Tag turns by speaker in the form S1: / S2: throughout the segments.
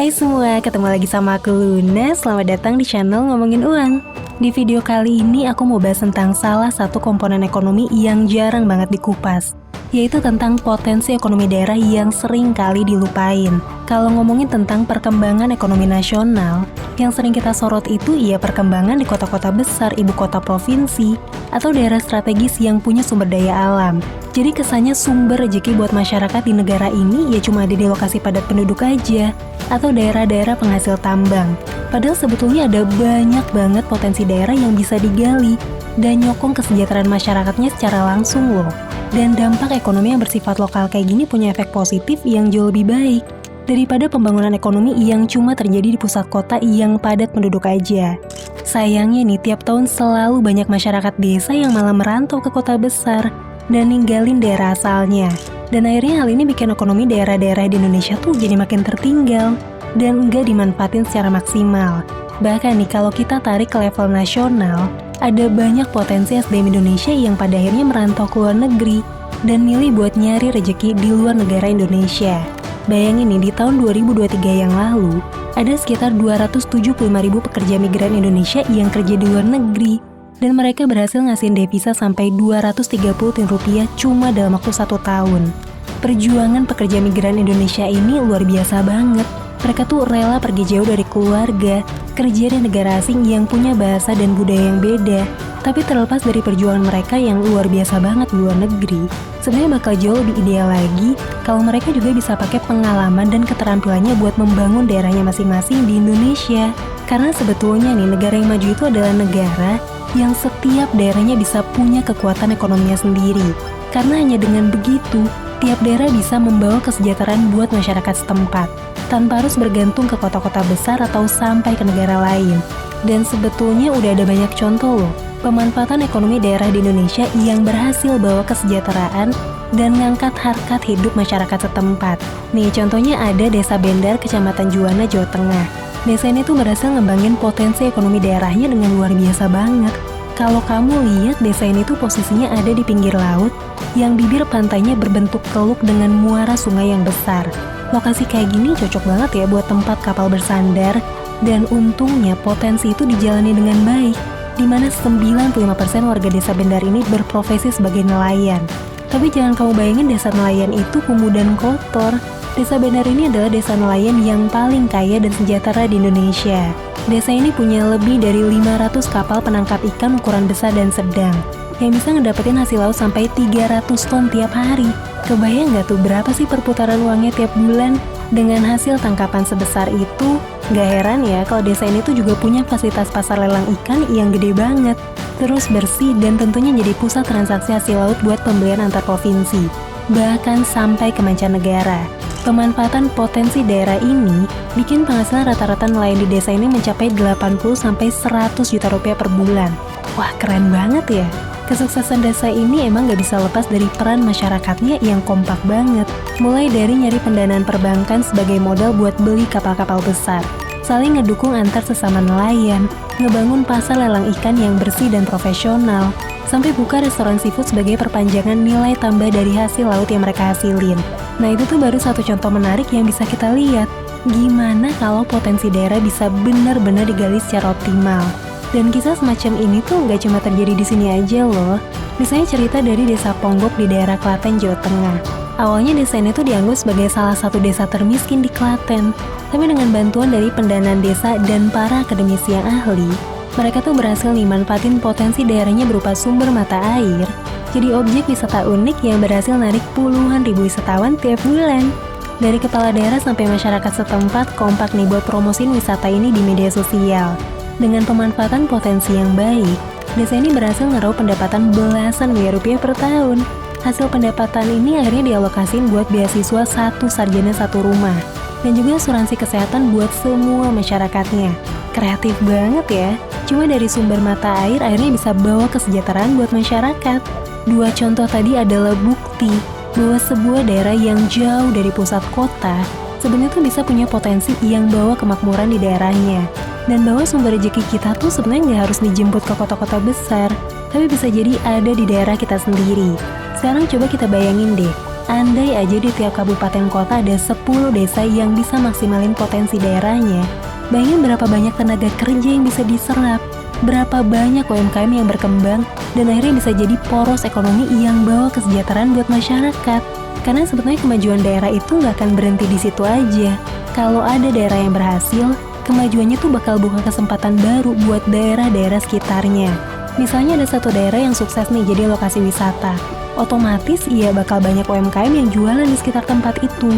S1: Hai semua, ketemu lagi sama aku Luna. Selamat datang di channel Ngomongin Uang. Di video kali ini aku mau bahas tentang salah satu komponen ekonomi yang jarang banget dikupas, yaitu tentang potensi ekonomi daerah yang sering kali dilupain. Kalau ngomongin tentang perkembangan ekonomi nasional, yang sering kita sorot itu ya perkembangan di kota-kota besar, ibu kota provinsi, atau daerah strategis yang punya sumber daya alam. Jadi kesannya sumber rezeki buat masyarakat di negara ini ya cuma ada di lokasi padat penduduk aja, atau daerah-daerah penghasil tambang. Padahal sebetulnya ada banyak banget potensi daerah yang bisa digali dan nyokong kesejahteraan masyarakatnya secara langsung loh. Dan dampak ekonomi yang bersifat lokal kayak gini punya efek positif yang jauh lebih baik daripada pembangunan ekonomi yang cuma terjadi di pusat kota yang padat penduduk aja. Sayangnya nih, tiap tahun selalu banyak masyarakat desa yang malah merantau ke kota besar dan ninggalin daerah asalnya. Dan akhirnya hal ini bikin ekonomi daerah-daerah di Indonesia tuh jadi makin tertinggal dan nggak dimanfaatin secara maksimal. Bahkan nih, kalau kita tarik ke level nasional, ada banyak potensi SDM Indonesia yang pada akhirnya merantau ke luar negeri dan milih buat nyari rezeki di luar negara Indonesia. Bayangin nih, di tahun 2023 yang lalu, ada sekitar 275.000 pekerja migran Indonesia yang kerja di luar negeri. Dan mereka berhasil ngasihin devisa sampai 230 triliun rupiah cuma dalam waktu 1 tahun. Perjuangan pekerja migran Indonesia ini luar biasa banget. Mereka tuh rela pergi jauh dari keluarga, kerja di negara asing yang punya bahasa dan budaya yang beda. Tapi terlepas dari perjuangan mereka yang luar biasa banget di luar negeri, sebenarnya bakal jauh lebih ideal lagi kalau mereka juga bisa pakai pengalaman dan keterampilannya buat membangun daerahnya masing-masing di Indonesia. Karena sebetulnya nih, negara yang maju itu adalah negara yang setiap daerahnya bisa punya kekuatan ekonominya sendiri. Karena hanya dengan begitu, tiap daerah bisa membawa kesejahteraan buat masyarakat setempat, tanpa harus bergantung ke kota-kota besar atau sampai ke negara lain. Dan sebetulnya udah ada banyak contoh loh, pemanfaatan ekonomi daerah di Indonesia yang berhasil bawa kesejahteraan dan ngangkat harkat hidup masyarakat setempat. Nih, contohnya ada Desa Bendar, Kecamatan Juwana, Jawa Tengah. Desa ini tuh berhasil ngembangin potensi ekonomi daerahnya dengan luar biasa banget. Kalau kamu lihat, desa ini tuh posisinya ada di pinggir laut, yang bibir pantainya berbentuk teluk dengan muara sungai yang besar. Lokasi kayak gini cocok banget ya buat tempat kapal bersandar, dan untungnya potensi itu dijalani dengan baik, di mana 95% warga desa Bendar ini berprofesi sebagai nelayan. Tapi jangan kamu bayangin desa nelayan itu kumuh dan kotor. Desa Bendar ini adalah desa nelayan yang paling kaya dan sejahtera di Indonesia. Desa ini punya lebih dari 500 kapal penangkap ikan ukuran besar dan sedang, yang bisa ngedapetin hasil laut sampai 300 ton tiap hari. Kebayang nggak tuh berapa sih perputaran uangnya tiap bulan? Dengan hasil tangkapan sebesar itu, nggak heran ya kalau desa ini tuh juga punya fasilitas pasar lelang ikan yang gede banget, terus bersih dan tentunya jadi pusat transaksi hasil laut buat pembelian antar provinsi, bahkan sampai ke mancanegara. Pemanfaatan potensi daerah ini bikin penghasilan rata-rata nelayan di desa ini mencapai 80-100 juta rupiah per bulan. Wah, keren banget ya. Kesuksesan desa ini emang gak bisa lepas dari peran masyarakatnya yang kompak banget. Mulai dari nyari pendanaan perbankan sebagai modal buat beli kapal-kapal besar, saling ngedukung antar sesama nelayan, ngebangun pasar lelang ikan yang bersih dan profesional, sampai buka restoran seafood sebagai perpanjangan nilai tambah dari hasil laut yang mereka hasilin. Nah, itu tuh baru satu contoh menarik yang bisa kita lihat. Gimana kalau potensi daerah bisa benar-benar digali secara optimal. Dan kisah semacam ini tuh nggak cuma terjadi di sini aja loh. Misalnya cerita dari Desa Ponggok di daerah Klaten, Jawa Tengah. Awalnya desa ini tuh dianggap sebagai salah satu desa termiskin di Klaten. Tapi dengan bantuan dari pendanaan desa dan para akademisi yang ahli, mereka tuh berhasil nih manfaatin potensi daerahnya berupa sumber mata air jadi objek wisata unik yang berhasil narik puluhan ribu wisatawan tiap bulan. Dari kepala daerah sampai masyarakat setempat kompak nih buat promosiin wisata ini di media sosial. Dengan pemanfaatan potensi yang baik, desa ini berhasil ngeraup pendapatan belasan miliar rupiah per tahun. Hasil pendapatan ini akhirnya dialokasiin buat beasiswa 1 sarjana 1 rumah, dan juga asuransi kesehatan buat semua masyarakatnya. Kreatif banget ya. Cuma dari sumber mata air akhirnya bisa bawa kesejahteraan buat masyarakat. 2 contoh tadi adalah bukti bahwa sebuah daerah yang jauh dari pusat kota sebenarnya tuh bisa punya potensi yang bawa kemakmuran di daerahnya. Dan bahwa sumber rezeki kita tuh sebenarnya nggak harus dijemput ke kota-kota besar, tapi bisa jadi ada di daerah kita sendiri. Sekarang coba kita bayangin deh, Andai aja di tiap kabupaten kota ada 10 desa yang bisa maksimalin potensi daerahnya, bayangin berapa banyak tenaga kerja yang bisa diserap, berapa banyak UMKM yang berkembang, dan akhirnya bisa jadi poros ekonomi yang bawa kesejahteraan buat masyarakat. Karena sebetulnya kemajuan daerah itu nggak akan berhenti di situ aja. Kalau ada daerah yang berhasil, kemajuannya tuh bakal buka kesempatan baru buat daerah-daerah sekitarnya. Misalnya ada satu daerah yang sukses nih jadi lokasi wisata. Otomatis ia bakal banyak UMKM yang jualan di sekitar tempat itu.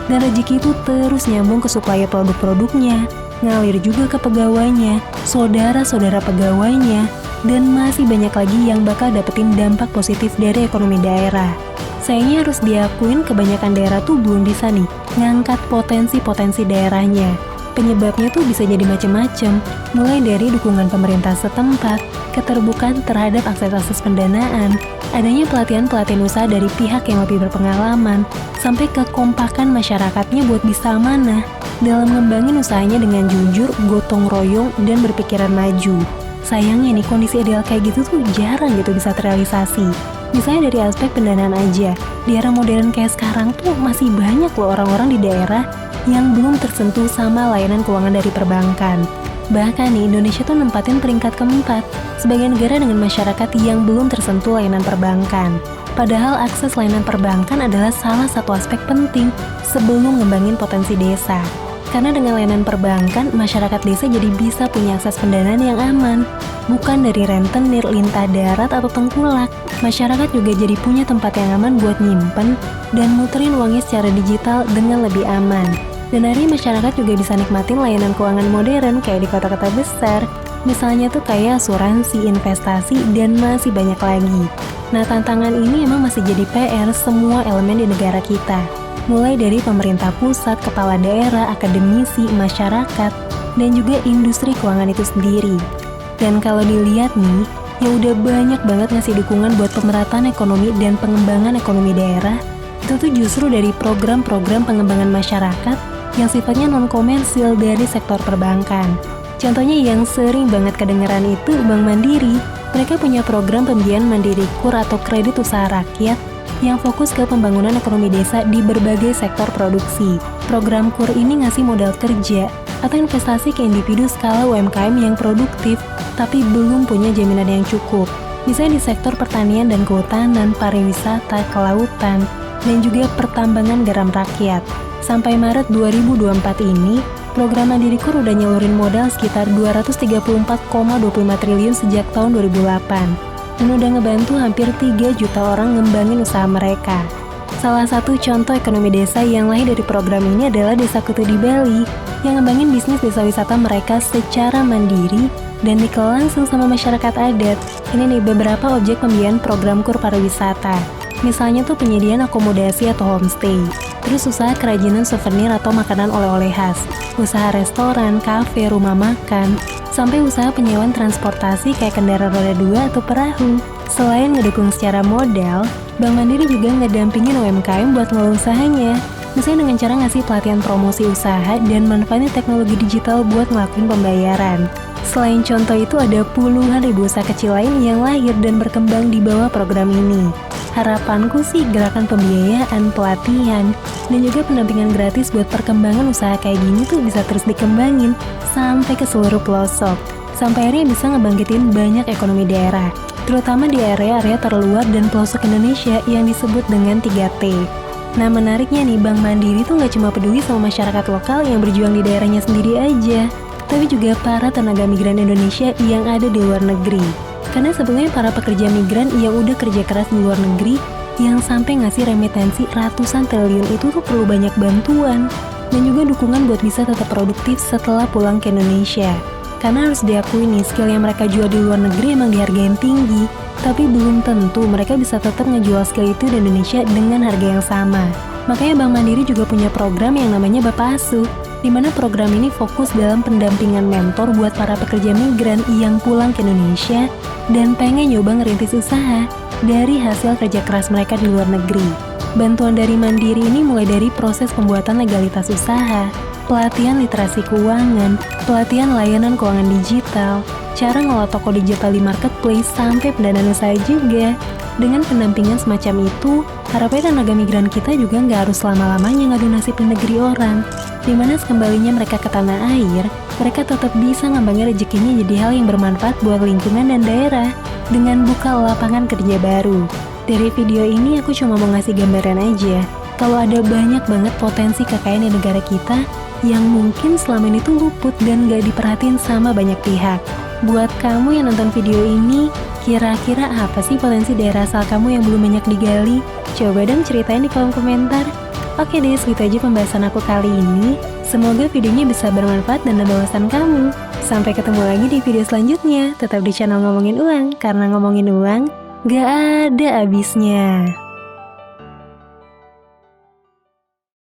S1: Dan rezeki itu terus nyambung ke supplier produk-produknya, ngalir juga ke pegawainya, saudara-saudara pegawainya, dan masih banyak lagi yang bakal dapetin dampak positif dari ekonomi daerah. Sayangnya harus diakuin kebanyakan daerah tuh belum bisa nih ngangkat potensi-potensi daerahnya. Penyebabnya tuh bisa jadi macam-macam, mulai dari dukungan pemerintah setempat, keterbukaan terhadap akses pendanaan, adanya pelatihan-pelatihan usaha dari pihak yang lebih berpengalaman, sampai kekompakan masyarakatnya buat bisa amanah dalam ngembangin usahanya dengan jujur, gotong royong, dan berpikiran maju. Sayangnya nih, kondisi ideal kayak gitu tuh jarang gitu bisa terrealisasi. Misalnya dari aspek pendanaan aja, di era modern kayak sekarang tuh masih banyak loh orang-orang di daerah yang belum tersentuh sama layanan keuangan dari perbankan. Bahkan nih, Indonesia tuh nempatin peringkat keempat sebagai negara dengan masyarakat yang belum tersentuh layanan perbankan. Padahal akses layanan perbankan adalah salah satu aspek penting sebelum ngembangin potensi desa. Karena dengan layanan perbankan, masyarakat desa jadi bisa punya akses pendanaan yang aman. Bukan dari rentenir, lintah darat, atau tengkulak. Masyarakat juga jadi punya tempat yang aman buat nyimpen dan muterin uangnya secara digital dengan lebih aman. Dan akhirnya masyarakat juga bisa nikmatin layanan keuangan modern kayak di kota-kota besar. Misalnya tuh kayak asuransi, investasi, dan masih banyak lagi. Nah, tantangan ini emang masih jadi PR semua elemen di negara kita. Mulai dari pemerintah pusat, kepala daerah, akademisi, masyarakat, dan juga industri keuangan itu sendiri. Dan kalau dilihat nih, ya udah banyak banget ngasih dukungan buat pemerataan ekonomi dan pengembangan ekonomi daerah. Itu tuh justru dari program-program pengembangan masyarakat yang sifatnya non-komersil dari sektor perbankan. Contohnya yang sering banget kedengeran itu Bank Mandiri. Mereka punya program pembiayaan Mandiri KUR atau kredit usaha rakyat yang fokus ke pembangunan ekonomi desa di berbagai sektor produksi. Program KUR ini ngasih modal kerja atau investasi ke individu skala UMKM yang produktif tapi belum punya jaminan yang cukup. Misalnya di sektor pertanian dan kehutanan, pariwisata, kelautan, dan juga pertambangan garam rakyat. Sampai Maret 2024 ini, program Mandiri KUR udah nyalurin modal sekitar 234,25 triliun sejak tahun 2008. Dan udah ngebantu hampir 3 juta orang ngembangin usaha mereka. Salah satu contoh ekonomi desa yang lahir dari program ini adalah Desa Kutu di Bali, yang ngembangin bisnis desa wisata mereka secara mandiri dan dikelola langsung sama masyarakat adat. Ini nih beberapa objek pembiayaan program KUR pariwisata. Misalnya tuh penyediaan akomodasi atau homestay, terus usaha kerajinan souvenir atau makanan oleh-oleh khas, usaha restoran, kafe, rumah makan, sampai usaha penyewaan transportasi kayak kendaraan roda 2 atau perahu. Selain ngedukung secara modal, Bank Mandiri juga ngedampingin UMKM buat ngelola usahanya. Misalnya dengan cara ngasih pelatihan promosi usaha dan manfaatin teknologi digital buat ngelakuin pembayaran. Selain contoh itu, ada puluhan ribu usaha kecil lain yang lahir dan berkembang di bawah program ini. Harapanku sih gerakan pembiayaan, pelatihan, dan juga pendampingan gratis buat perkembangan usaha kayak gini tuh bisa terus dikembangin sampai ke seluruh pelosok. Sampai akhirnya bisa ngebangkitin banyak ekonomi daerah, terutama di area-area terluar dan pelosok Indonesia yang disebut dengan 3T. Nah, menariknya nih, Bank Mandiri tuh nggak cuma peduli sama masyarakat lokal yang berjuang di daerahnya sendiri aja, tapi juga para tenaga migran Indonesia yang ada di luar negeri. Karena sebenarnya para pekerja migran yang udah kerja keras di luar negeri, yang sampai ngasih remitensi ratusan triliun itu tuh perlu banyak bantuan, dan juga dukungan buat bisa tetap produktif setelah pulang ke Indonesia. Karena harus diakui nih, skill yang mereka jual di luar negeri emang dihargain tinggi, tapi belum tentu mereka bisa tetap ngejual skill itu di Indonesia dengan harga yang sama. Makanya Bank Mandiri juga punya program yang namanya Bapak Asuh, di mana program ini fokus dalam pendampingan mentor buat para pekerja migran yang pulang ke Indonesia dan pengen nyoba ngerintis usaha dari hasil kerja keras mereka di luar negeri. Bantuan dari Mandiri ini mulai dari proses pembuatan legalitas usaha, pelatihan literasi keuangan, pelatihan layanan keuangan digital, cara ngelola toko digital di marketplace, sampai pendanaan usaha juga. Dengan pendampingan semacam itu, harapannya tenaga migran kita juga nggak harus selama-lamanya ngadu nasib di negeri orang. Dimana sekembalinya mereka ke tanah air, mereka tetap bisa ngembangin rezekinya jadi hal yang bermanfaat buat lingkungan dan daerah dengan buka lapangan kerja baru. Dari video ini aku cuma mau ngasih gambaran aja, kalau ada banyak banget potensi kekayaan di negara kita yang mungkin selama ini tuh luput dan gak diperhatiin sama banyak pihak. Buat kamu yang nonton video ini, kira-kira apa sih potensi daerah asal kamu yang belum banyak digali? Coba dong ceritain di kolom komentar. Oke deh, segitu aja pembahasan aku kali ini. Semoga videonya bisa bermanfaat dan nambah wawasan kamu. Sampai ketemu lagi di video selanjutnya. Tetap di channel Ngomongin Uang, karena ngomongin uang gak ada habisnya.